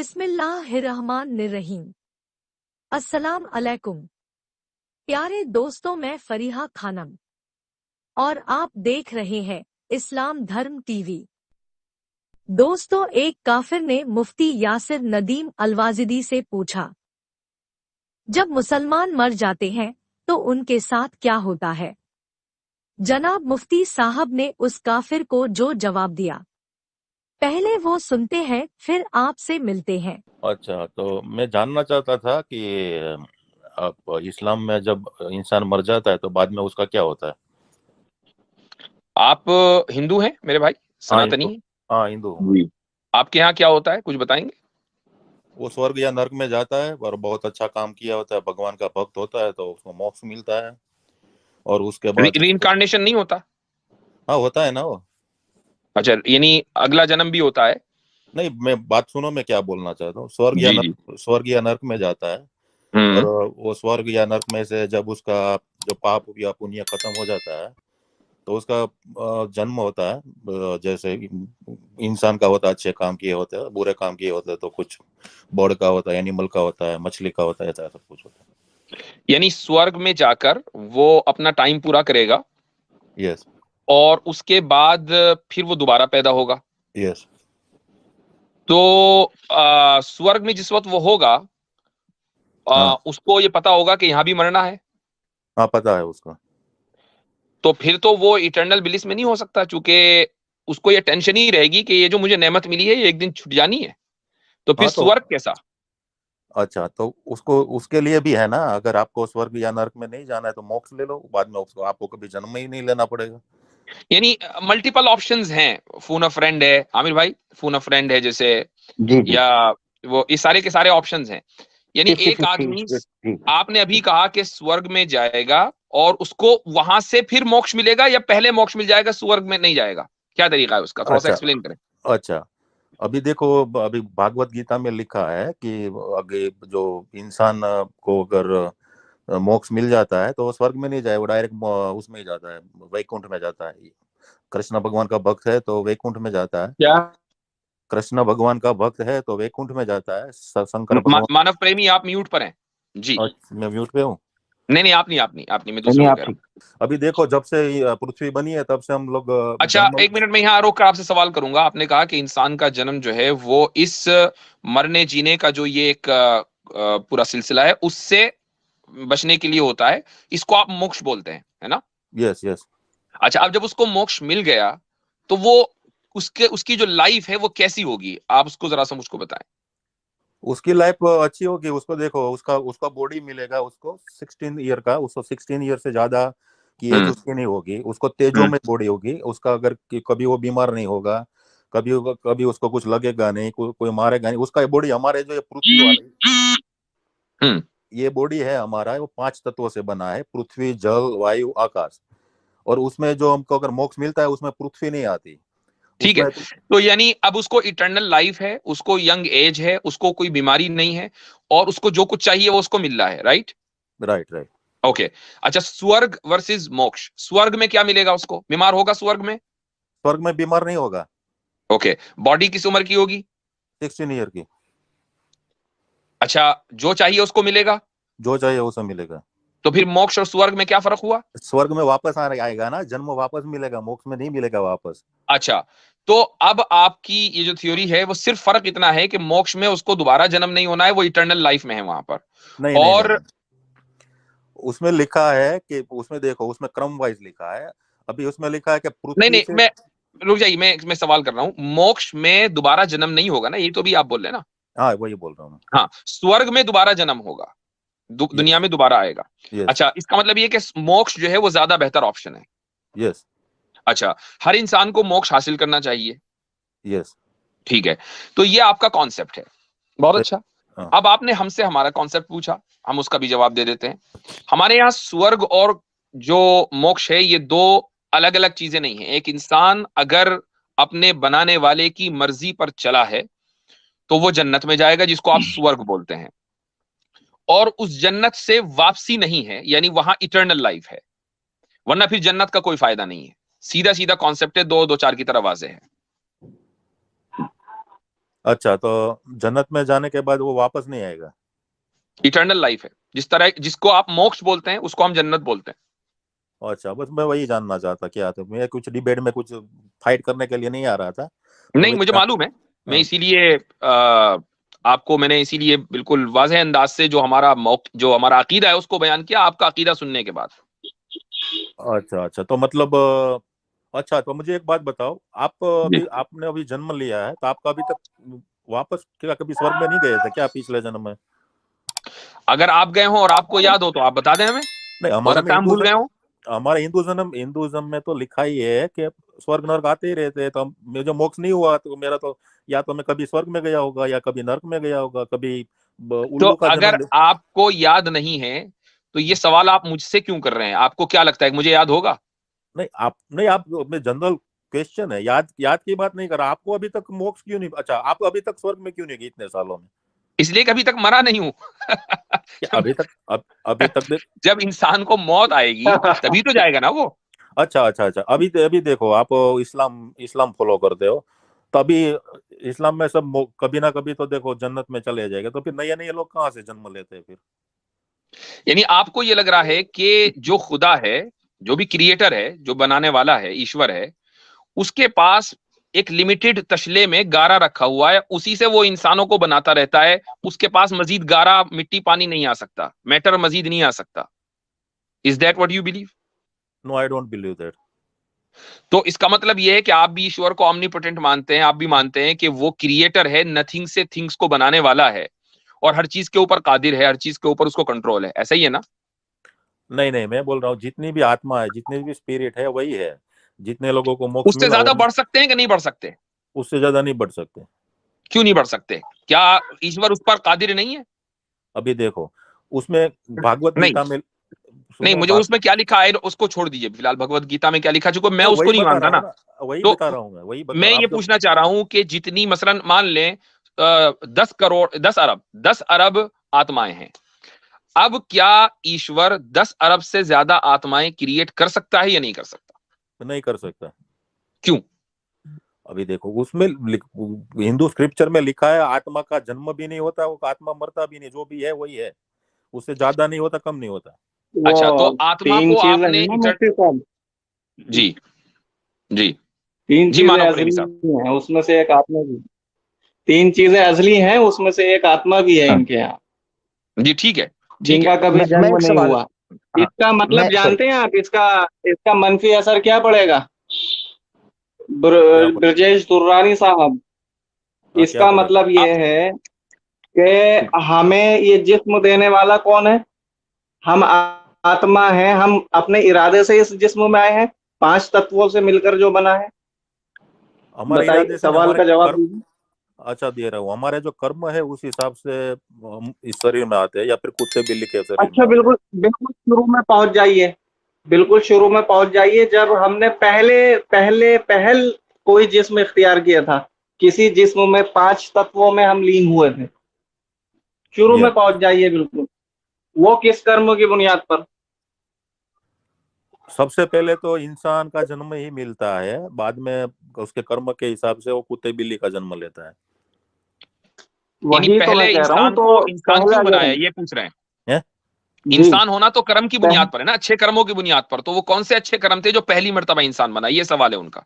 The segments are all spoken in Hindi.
बिस्मिल्लाहिर्रहमानिर्रहीम। अस्सलाम अलैकुम। प्यारे दोस्तों, मैं फरीहा खानम और आप देख रहे हैं इस्लाम धर्म टीवी। दोस्तों, एक काफिर ने मुफ्ती यासिर नदीम अलवाजिदी से पूछा, जब मुसलमान मर जाते हैं तो उनके साथ क्या होता है? जनाब मुफ्ती साहब ने उस काफिर को जो जवाब दिया, पहले वो सुनते हैं फिर आपसे मिलते हैं। अच्छा, तो मैं जानना चाहता था कि आप इस्लाम में जब इंसान मर जाता है तो बाद में उसका क्या होता है? आप हिंदू हैं मेरे भाई, हाँ, सनातनी हिंदू। हैं? हाँ, हिंदू हूँ। जी। आपके यहाँ क्या होता है, कुछ बताएंगे? वो स्वर्ग या नर्क में जाता है और बहुत अच्छा काम किया होता है, भगवान का भक्त होता है, तो उसको मोक्ष मिलता है। और उसके बाद रीइंकार्नेशन नहीं होता? हाँ, होता है ना वो। अच्छा, यानी अगला जन्म भी होता है? नहीं, मैं बात सुनो, मैं क्या बोलना चाहता हूँ। जी जी। स्वर्ग या नर्क में जाता है। और हम्म। वो स्वर्ग या नर्क में से जब उसका जो पाप या पुण्य खत्म हो जाता है तो उसका जन्म होता है। जैसे इंसान का होता है, अच्छे काम किए होते हैं, बुरे काम किए होते हैं, तो कुछ बर्ड का होता है, एनिमल का होता है, मछली का होता है, ऐसा सब कुछ होता यानी स्वर्ग में जाकर वो अपना टाइम पूरा करेगा है। यस। और उसके बाद फिर वो दोबारा पैदा होगा। यस। तो स्वर्ग में जिस वक्त वो होगा, हाँ। उसको ये पता होगा कि यहाँ भी मरना है। हाँ, पता है उसको। तो फिर तो वो इटर्नल ब्लिस में नहीं हो सकता, चूंकि उसको ये टेंशन ही रहेगी कि ये जो मुझे नेमत मिली है ये एक दिन छूट जानी है। तो फिर हाँ, तो स्वर्ग कैसा? अच्छा, तो उसको उसके लिए भी है ना, अगर आपको स्वर्ग या नर्क में नहीं जाना है तो मोक्ष ले लो, बाद में उसको आपको कभी जन्म ही नहीं लेना पड़ेगा। यानी मल्टीपल ऑप्शंस हैं। फोन अ फ्रेंड है, आमिर भाई, फोन अ फ्रेंड है जैसे, जी जी। या वो इस सारे के सारे ऑप्शंस हैं। यानी 50 एक आदमी, 50 जी। आपने अभी कहा कि स्वर्ग में जाएगा और उसको वहां से फिर मोक्ष मिलेगा, या पहले मोक्ष मिल जाएगा स्वर्ग में नहीं जाएगा? क्या तरीका है उसका, थोड़ा सा अच्छा। एक्सप्लेन करें। अच्छा, अभी देखो, अभी भागवत गीता में लिखा है कि आगे जो इंसान को अगर मोक्ष मिल जाता है तो वो स्वर्ग में नहीं जाए, वो डायरेक्ट उसमें ही जाता है, वैकुंठ में जाता है। कृष्ण भगवान का भक्त है तो वैकुंठ में जाता है। क्या? कृष्ण भगवान का भक्त है तो वैकुंठ में जाता है। शंकर भगवान। मानव प्रेमी, आप म्यूट पर हैं जी। अच्छा, मैं म्यूट पे हूँ। नहीं नहीं, आप नहीं, मैं दूसरे नहीं को आप कह रहा ठीक। हूँ। अभी देखो, जब से पृथ्वी बनी है तब से हम लोग अच्छा, जन्म। एक मिनट में यहाँ रोक कर आपसे सवाल करूंगा। आपने कहा कि इंसान का जन्म जो है वो इस मरने जीने का जो ये एक पूरा सिलसिला है उससे बचने के लिए होता है। इसको आप मोक्ष बोलते हैं, है ना? यस। यस। अच्छा, अब जब उसको मोक्ष मिल गया तो वो उसके उसकी जो लाइफ है वो कैसी होगी, आप उसको जरा सा मुझको बताएं। उसकी लाइफ अच्छी होगी। उसको देखो, उसका उसका बॉडी मिलेगा उसको 16 ईयर का। उसको 16 ईयर से ज्यादा की एज हम्म उसकी नहीं होगी। उसको तेजो हम्म में बॉडी होगी उसका। अगर कभी वो बीमार नहीं होगा, कभी कभी उसको कुछ लगेगा नहीं, कोई मारेगा नहीं। उसका बॉडी हमारे जो ये पृथ्वी वाली हम्म। ये बॉडी है हमारा, वो 5 तत्वों से बना है: पृथ्वी, जल, वायु, आकाश। और उसमें जो हमको अगर मोक्ष मिलता है उसमें पृथ्वी नहीं आती ठीक है। उसमें। तो यानी अब उसको इटर्नल लाइफ है, उसको यंग एज है, उसको कोई बीमारी नहीं है, और उसको जो कुछ चाहिए वो उसको मिल रहा है, राइट? राइट। राइट। ओके। अच्छा, स्वर्ग वर्सेस मोक्ष, स्वर्ग में क्या मिलेगा उसको? बीमार होगा स्वर्ग में? स्वर्ग में बीमार नहीं होगा। ओके। बॉडी किस उम्र की होगी? 16 ईयर की। अच्छा, जो चाहिए उसको मिलेगा? जो चाहिए वो सब मिलेगा। तो फिर मोक्ष और स्वर्ग में क्या फर्क हुआ? स्वर्ग में वापस आएगा ना, जन्म वापस मिलेगा, मोक्ष में नहीं मिलेगा वापस। अच्छा, तो अब आपकी ये जो थ्योरी है वो सिर्फ फर्क इतना है कि मोक्ष में उसको दोबारा जन्म नहीं होना है, वो इटर्नल लाइफ में है वहां पर। नहीं नहीं नहीं और नहीं। उसमें लिखा है कि उसमें देखो, उसमें क्रम वाइज लिखा है। अभी उसमें लिखा है कि नहीं पृथ्वी नहीं, से। मैं रुक जाइए, मैं सवाल कर रहा हूं। मोक्ष में दोबारा जन्म नहीं होगा ना, ये तो भी आप बोल रहे हैं ना? हाँ, वही बोल रहा हूँ मैं। हाँ, स्वर्ग में दोबारा जन्म होगा, दुनिया यस। में दोबारा आएगा। यस। अच्छा, इसका मतलब ये कि मोक्ष जो है वो ज्यादा बेहतर ऑप्शन है। यस। अच्छा, हर इंसान को मोक्ष हासिल करना चाहिए, यस। ठीक है। तो ये आपका कॉन्सेप्ट है, बहुत अच्छा। हाँ। अब आपने हमसे हमारा कॉन्सेप्ट पूछा, हम उसका भी जवाब दे देते हैं। हमारे यहाँ स्वर्ग और जो मोक्ष है ये दो अलग अलग चीजें नहीं है। एक इंसान अगर अपने बनाने वाले की मर्जी पर चला है तो वो जन्नत में जाएगा, जिसको आप स्वर्ग बोलते हैं, और उस जन्नत से वापसी नहीं है, यानी वहां इटर्नल लाइफ है, वरना फिर जन्नत का कोई फायदा नहीं है। सीधा सीधा कॉन्सेप्ट है, दो दो चार की तरह वाजे है। अच्छा, तो जन्नत में जाने के बाद वो वापस नहीं आएगा? इटर्नल लाइफ है, जिस तरह जिसको आप मोक्ष बोलते हैं उसको हम जन्नत बोलते हैं। अच्छा, बस मैं वही जानना चाहता क्या था, मैं कुछ डिबेट में कुछ फाइट करने के लिए नहीं आ रहा था, तो नहीं, मैं मुझे मालूम है। मैं हाँ। इसीलिए आपको मैंने इसीलिए बिल्कुल वाज़ेह अंदाज से जो हमारा अकीदा है उसको बयान किया, आपका अकीदा सुनने के बाद। अच्छा अच्छा, तो मतलब अच्छा, तो मुझे एक बात बताओ, आप जी। अभी आपने अभी जन्म लिया है, तो आपका अभी तक वापस क्या कभी स्वर्ग में नहीं गए थे क्या पिछले जन्म में? अगर आप गए हो और आपको याद हो तो आप बता दें हमें। नहीं, हो हमारा में सकता है हम भूल गए हो। हमारे हिंदुइज्म में तो लिखा ही है कि स्वर्ग नर्क आते ही रहते हैं, तो मुझे मोक्ष नहीं हुआ तो मेरा तो या तो मैं कभी स्वर्ग में गया होगा या कभी नर्क में गया होगा, कभी तो उल्लू का अगर जन्म ले। आपको याद नहीं है तो ये सवाल आप मुझसे क्यों कर रहे हैं? आपको क्या लगता है कि मुझे याद होगा? नहीं आप में जनरल क्वेश्चन है, याद याद की बात नहीं कर रहा, आपको अभी तक मोक्ष क्यों नहीं, अच्छा आप अभी तक स्वर्ग में क्यों नहीं गए इतने सालों में? इसलिए कभी तक मरा नहीं हूं। क्या अभी तक देख। जब इंसान को मौत आएगी तभी तो जाएगा ना वो। अच्छा अच्छा अच्छा, अभी देखो, आप इस्लाम इस्लाम फॉलो करते हो, तो अभी इस्लाम में सब कभी ना कभी तो देखो जन्नत में चले जाएगा, तो फिर नए नए लोग कहाँ से जन्म लेते हैं फिर? यानी आपको ये लग रहा है कि जो खुदा है, जो भी क्रिएटर है, जो बनाने वाला है, ईश्वर है, उसके पास एक लिमिटेड तशले में गारा रखा हुआ है, उसी से वो इंसानों को बनाता रहता है। उसके पास मजीद गारा, मिट्टी, पानी नहीं आ सकता, मैटर मजीद नहीं आ सकता। Is that what you believe? No, I don't believe that. तो इसका मतलब यह है कि आप भी ईश्वर को ऑमनीपोटेंट मानते हैं, आप भी मानते हैं कि वो क्रिएटर है, नथिंग से थिंग्स को बनाने वाला है, और हर चीज के ऊपर कादिर है, हर चीज के ऊपर उसको कंट्रोल है। ऐसा ही है ना? नहीं नहीं, मैं बोल रहा हूँ जितनी भी आत्मा है, जितनी भी स्पिरिट है वही है, जितने लोगों को मोक्ष उससे मिला वो ज्यादा बढ़ सकते हैं कि नहीं बढ़ सकते? उससे ज्यादा नहीं बढ़ सकते। क्यों नहीं बढ़ सकते? क्या ईश्वर उस पर कादिर नहीं है? अभी देखो, उसमें भागवत नहीं, गीता में, नहीं, सुनो मुझे भाग उसमें क्या लिखा है उसको छोड़ दीजिए फिलहाल। भगवत गीता में क्या लिखा, चूंकि मैं मैं वही उसको नहीं बता मानता रहा हूँ ना। ना, वही तो बता रहा हूँ, मैं वही बता मैं रहा हूँ ये आप जब। पूछना चाह रहा हूं कि जितनी मसलन मान लें 10 करोड़, 10 अरब, 10 अरब आत्माएं हैं। अब क्या ईश्वर 10 अरब से ज्यादा आत्माएं क्रिएट कर सकता है या नहीं कर सकता? नहीं कर सकता। क्यों? अभी देखो उसमें हिंदू स्क्रिप्चर में लिखा है, आत्मा का जन्म भी नहीं होता, वो आत्मा मरता भी नहीं, जो भी है वही है, उससे ज्यादा नहीं होता, कम नहीं होता। वो अच्छा, तो आत्मा तीन को चीजें आपने हैं ना मुफ्ती साहब। जी, जी, तीन जी, चीजें मानो करीम असली साहब। हैं, उसमें से एक आत्मा भी। तीन चीजें असली हैं, उसमें से एक आत्मा भी है हाँ, इनके यहाँ, जी, ठीक है, ठीक है। जिनका कभी मैं जन्म एक नहीं सवाल। हुआ। हाँ, इसका मैं मतलब सॉरी। जानते हैं आप, इसका इसका मनफी असर क्या पड़ेगा? क्या ब्रजेश दुर्रानी साहब, हाँ, क्या इसका पड़ेगा? मतलब ये आप है कि हमें ये जिस्म देने वाला कौन है? हम आत्मा हैं, हम अपने इरादे से इस जिस्म में आए हैं, पांच तत्वों से मिलकर जो बना है। हमारे बताइए, इरादे से नहीं, सवाल हमारे का जवाब कर्म। दीजिए। अच्छा, दे रहा हूँ, हमारे जो कर्म है उस हिसाब से हम इस शरीर में आते हैं, या फिर कुत्ते बिल्ली के शरीर में अच्छा, आते हैं। बिल्कुल बिल्कुल शुरू में पहुंच जाइए, बिल्कुल शुरू में पहुंच जाइए, जब हमने पहले पहले पहल कोई जिस्म इख्तियार किया था, किसी जिस्म में पांच तत्वों में हम लीन हुए थे। शुरू या में पहुंच जाइए बिल्कुल। वो किस कर्म की बुनियाद पर? सबसे पहले तो इंसान का जन्म ही मिलता है, बाद में उसके कर्म के हिसाब से वो कुत्ते बिल्ली का जन्म लेता है। यानी वही तो मैं पहले कह रहा हूं, इंसान तो को इंसान पहला क्यों बनाया, जन्म। ये पूछ रहे हैं? हैं? जी। इंसान होना तो कर्म की पह, बुनियाद पर है ना, अच्छे कर्मों की बुनियाद पर। तो वो कौन से अच्छे कर्म थे जो पहली मर्तबा इंसान बना, ये सवाल है उनका।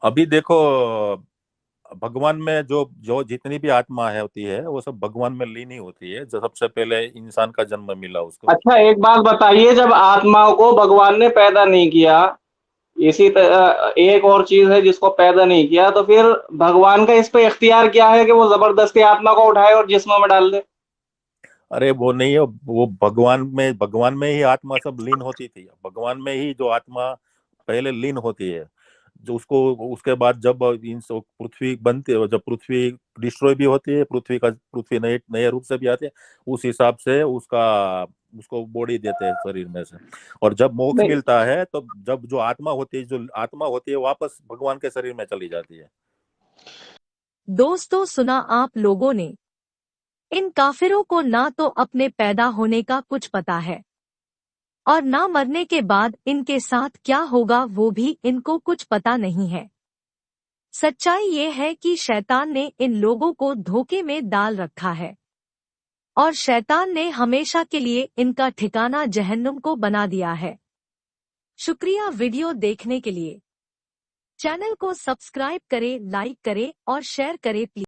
अभी देखो, भगवान में जो जो जितनी भी आत्मा है होती है वो सब भगवान में लीन ही होती है, जो सबसे पहले इंसान का जन्म मिला उसको। अच्छा, एक बात बताइए, जब आत्माओं को भगवान ने पैदा नहीं किया, इसी तरह एक और चीज है जिसको पैदा नहीं किया, तो फिर भगवान का इस पे इख्तियार क्या है कि वो जबरदस्ती आत्मा को उठाए और जिस्म में डाल दे? अरे वो नहीं है, वो भगवान में ही आत्मा सब लीन होती थी, भगवान में ही जो आत्मा पहले लीन होती है, जो उसको उसके बाद जब इन सब पृथ्वी बनती है, जब पृथ्वी डिस्ट्रॉय भी होती है, पृथ्वी नए नए रूप से भी आती है, उस हिसाब से उसका उसको बॉडी देते हैं शरीर में से। और जब मोक्ष नहीं। मिलता है तो जब जो आत्मा होती है वापस भगवान के शरीर में चली जाती है। दोस्तों, सुना आप लोगों ने, इन काफिरों को ना तो अपने पैदा होने का कुछ पता है और ना मरने के बाद इनके साथ क्या होगा वो भी इनको कुछ पता नहीं है। सच्चाई ये है कि शैतान ने इन लोगों को धोखे में डाल रखा है और शैतान ने हमेशा के लिए इनका ठिकाना जहन्नुम को बना दिया है। शुक्रिया वीडियो देखने के लिए। चैनल को सब्सक्राइब करें, लाइक करें और शेयर करें प्लीज।